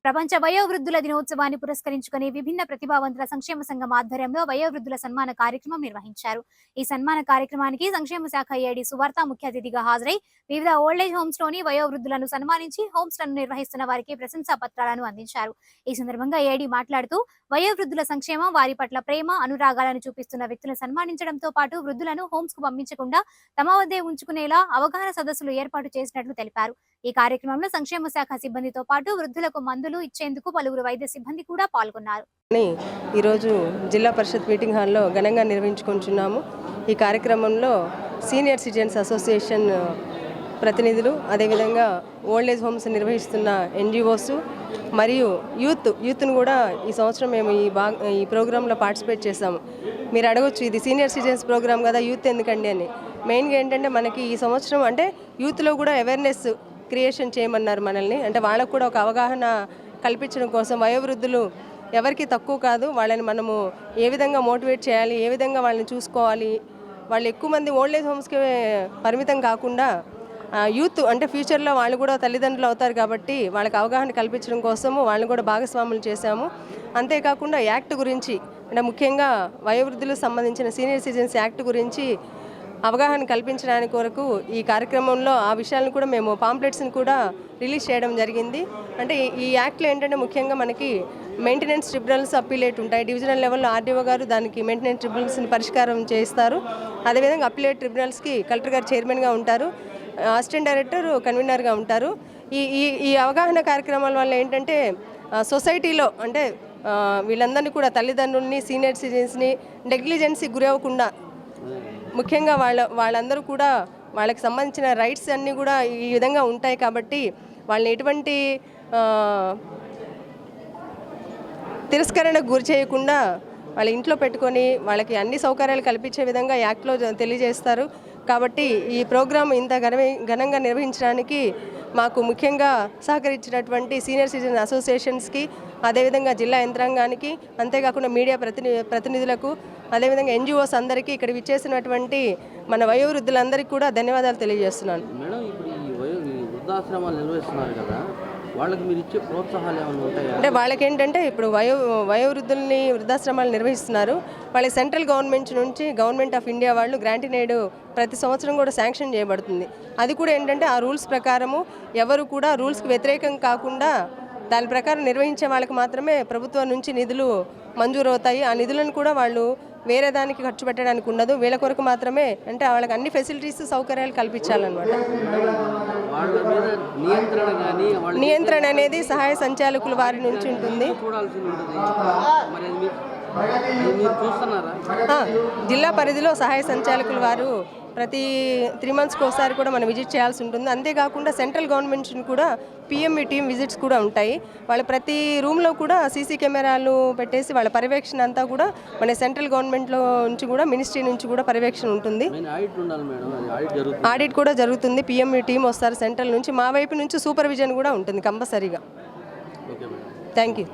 ప్రపంచ వయోవృద్ధుల దినోత్సవాన్ని పురస్కరించుకుని విభిన్న ప్రతిభావంతుల సంక్షేమ సంఘం ఆధ్వర్యంలో వయోవృద్ధుల సన్మాన కార్యక్రమం నిర్వహించారు. ఈ సన్మాన కార్యక్రమానికి సంక్షేమ శాఖ ఏడీ సువార్త ముఖ్య అతిథిగా హాజరై వివిధ ఓల్డేజ్ హోమ్స్ లోని వయోవృద్ధులను సన్మానించి హోమ్స్ లను నిర్వహిస్తున్న వారికి ప్రశంసా పత్రాలను అందించారు. ఈ సందర్భంగా ఏడీ మాట్లాడుతూ వయోవృద్ధుల సంక్షేమం, వారి పట్ల ప్రేమ, అనురాగాలను చూపిస్తున్న వ్యక్తులను సన్మానించడంతో పాటు వృద్ధులను హోమ్స్ కు పంపించకుండా తమ వద్దే ఉంచుకునేలా అవగాహన సదస్సులు ఏర్పాటు చేసినట్లు తెలిపారు. ఈ కార్యక్రమంలో సంక్షేమ శాఖ సిబ్బందితో పాటు వృద్ధులకు మందులు ఇచ్చేందుకు పలువురు వైద్య సిబ్బంది కూడా పాల్గొన్నారు. ఈరోజు జిల్లా పరిషత్ మీటింగ్ హాల్లో ఘనంగా నిర్వహించుకుంటున్నాము. ఈ కార్యక్రమంలో సీనియర్ సిటిజన్స్ అసోసియేషన్ ప్రతినిధులు, అదేవిధంగా ఓల్డేజ్ హోమ్స్ నిర్వహిస్తున్న ఎన్జిఓస్ మరియు యూత్ను కూడా ఈ సంవత్సరం మేము ఈ ప్రోగ్రాంలో పార్టిసిపేట్ చేసాము. మీరు అడగొచ్చు, ఇది సీనియర్ సిటిజన్స్ ప్రోగ్రామ్ కదా, యూత్ ఎందుకండి అని. మెయిన్గా ఏంటంటే మనకి ఈ సంవత్సరం అంటే యూత్లో కూడా అవేర్నెస్ క్రియేషన్ చేయమన్నారు మనల్ని. అంటే వాళ్ళకు కూడా ఒక అవగాహన కల్పించడం కోసం వయోవృద్ధులు ఎవరికి తక్కువ కాదు, వాళ్ళని మనము ఏ విధంగా మోటివేట్ చేయాలి, ఏ విధంగా వాళ్ళని చూసుకోవాలి, వాళ్ళు ఎక్కువ మంది ఓల్డేజ్ హోమ్స్కి పరిమితం కాకుండా యూత్ అంటే ఫ్యూచర్లో వాళ్ళు కూడా తల్లిదండ్రులు అవుతారు కాబట్టి వాళ్ళకి అవగాహన కల్పించడం కోసము వాళ్ళని కూడా భాగస్వాములు చేశాము. అంతేకాకుండా యాక్ట్ గురించి అంటే ముఖ్యంగా వయోవృద్ధులకు సంబంధించిన సీనియర్ సిటిజన్స్ యాక్ట్ గురించి అవగాహన కల్పించడానికి కొరకు ఈ కార్యక్రమంలో ఆ విషయాలను కూడా మేము పాంప్లెట్స్ని కూడా రిలీజ్ చేయడం జరిగింది. అంటే ఈ యాక్ట్లో ఏంటంటే ముఖ్యంగా మనకి మెయింటెనెన్స్ ట్రిబ్యునల్స్ అప్పీలేట్ ఉంటాయి. డివిజనల్ లెవెల్లో ఆర్డీఓ గారు దానికి మెయింటెనెన్స్ ట్రిబ్యునల్స్ని పరిష్కారం చేస్తారు. అదేవిధంగా అప్పీలేట్ ట్రిబ్యునల్స్కి కలెక్టర్ గారు చైర్మన్గా ఉంటారు, అసిస్టెంట్ డైరెక్టర్ కన్వీనర్గా ఉంటారు. ఈ అవగాహన కార్యక్రమాల వల్ల ఏంటంటే సొసైటీలో అంటే వీళ్ళందరినీ కూడా తల్లిదండ్రుల్ని, సీనియర్ సిటిజన్స్ని నెగ్లిజెన్సీకి గురవ్వకుండా ముఖ్యంగా వాళ్ళందరూ కూడా వాళ్ళకి సంబంధించిన రైట్స్ అన్నీ కూడా ఈ విధంగా ఉంటాయి కాబట్టి వాళ్ళని ఎటువంటి తిరస్కరణకు గురి చేయకుండా వాళ్ళ ఇంట్లో పెట్టుకొని వాళ్ళకి అన్ని సౌకర్యాలు కల్పించే విధంగా యాక్ట్లో తెలియజేస్తారు. కాబట్టి ఈ ప్రోగ్రాం ఇంత ఘనంగా నిర్వహించడానికి మాకు ముఖ్యంగా సహకరించినటువంటి సీనియర్ సిటిజన్ అసోసియేషన్స్కి, అదేవిధంగా జిల్లా యంత్రాంగానికి, అంతేకాకుండా మీడియా ప్రతినిధులకు, అదేవిధంగా ఎన్జిఓస్ అందరికీ, ఇక్కడ విచ్చేసినటువంటి మన వయోవృద్ధులందరికీ కూడా ధన్యవాదాలు తెలియజేస్తున్నాను. మేడం, ఇప్పుడు ఈ వృద్ధాశ్రమాలు నిర్వహిస్తున్నారు కదా, వాళ్ళకి మీరు ఇచ్చే ప్రోత్సాహాలు ఏమైనా ఉంటాయా? అంటే వాళ్ళకి ఏంటంటే ఇప్పుడు వయోవృద్ధుల్ని వృద్ధాశ్రమాలు నిర్వహిస్తున్నారు. వాళ్ళకి సెంట్రల్ గవర్నమెంట్ నుంచి గవర్నమెంట్ ఆఫ్ ఇండియా వాళ్ళు గ్రాంటినేడ్ ప్రతి సంవత్సరం కూడా శాంక్షన్ చేయబడుతుంది. అది కూడా ఏంటంటే ఆ రూల్స్ ప్రకారము ఎవరు కూడా రూల్స్కి వ్యతిరేకం కాకుండా దాని ప్రకారం నిర్వహించే వాళ్ళకి మాత్రమే ప్రభుత్వం నుంచి నిధులు మంజూరు అవుతాయి. ఆ నిధులను కూడా వాళ్ళు వేరే దానికి ఖర్చు పెట్టడానికి ఉండదు, వీళ్ళ కొరకు మాత్రమే. అంటే వాళ్ళకి అన్ని ఫెసిలిటీస్, సౌకర్యాలు కల్పించాలన్నమాట. నియంత్రణ అనేది సహాయ సంచాలకుల వారి నుంచి ఉంటుంది. జిల్లా పరిధిలో సహాయ సంచాలకుల వారు ప్రతి 3 monthsకి ఒకసారి కూడా మనం విజిట్ చేయాల్సి ఉంటుంది. అంతేకాకుండా సెంట్రల్ గవర్నమెంట్ కూడా పిఎంఈ టీమ్ విజిట్స్ కూడా ఉంటాయి. వాళ్ళ ప్రతి రూమ్లో కూడా సీసీ కెమెరాలు పెట్టేసి వాళ్ళ పర్యవేక్షణ అంతా కూడా మన సెంట్రల్ గవర్నమెంట్లో నుంచి కూడా, మినిస్ట్రీ నుంచి కూడా పర్యవేక్షణ ఉంటుంది. ఆడిట్ కూడా జరుగుతుంది. పిఎంఈ టీమ్ వస్తారు సెంట్రల్ నుంచి, మా వైపు నుంచి సూపర్విజన్ కూడా ఉంటుంది కంపల్సరీగా. Thank you.